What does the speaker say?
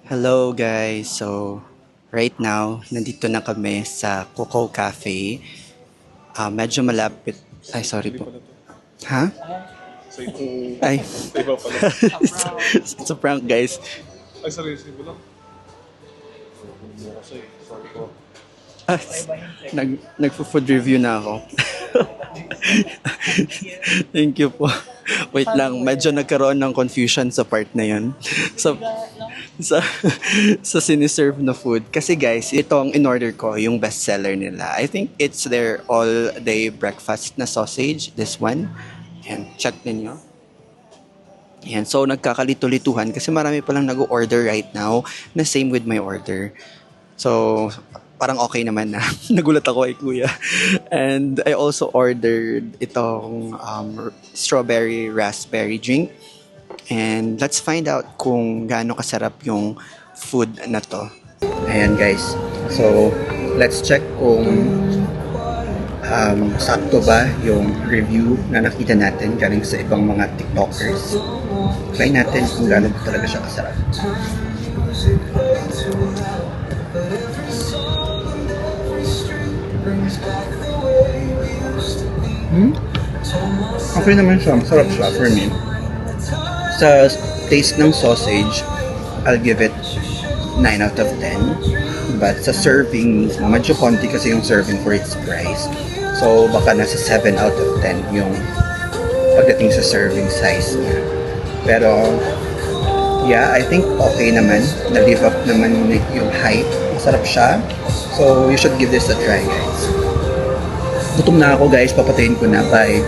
Hello guys! So, right now, nandito na kami sa Coco Cafe. Medyo malapit. Ay, sorry Hindi po. pala to. Ha? Sa iba. Ay, Sa iba pala. it's a prank guys. Ay, seryoso mo lang. Hindi mo kasi. Sorry po. Ah, nagpo-food review na ako. Thank you po. Wait lang, medyo nagkaroon ng confusion sa part na yun. Sa, sa, sa siniserve na food. Kasi guys, itong in-order ko, yung bestseller nila. I think it's their all-day breakfast na sausage. This one. Yan, check ninyo. Yan, so nagkakalito-lituhan kasi marami palang nag-order right now na same with my order. So, parang okay naman na. Nagulat ako kay kuya. And I also ordered itong strawberry raspberry drink. And let's find out kung gaano kasarap yung food na to. Ayan guys. So, let's check kung sakto ba yung review na nakita natin galing sa ibang mga TikTokers. Try natin kung gaano talaga siya kasarap. Okay naman siya. Masarap siya for me. Sa taste ng sausage, I'll give it 9 out of 10. But sa serving mismo, medyo konti kasi yung serving for its price. So baka nasa 7 out of 10 yung pagdating sa serving size niya. Pero yeah, I think okay naman. Na-live up naman yung hype. Masarap siya. So you should give this a try guys. Gutom na ako guys, papatayin ko na. Bye!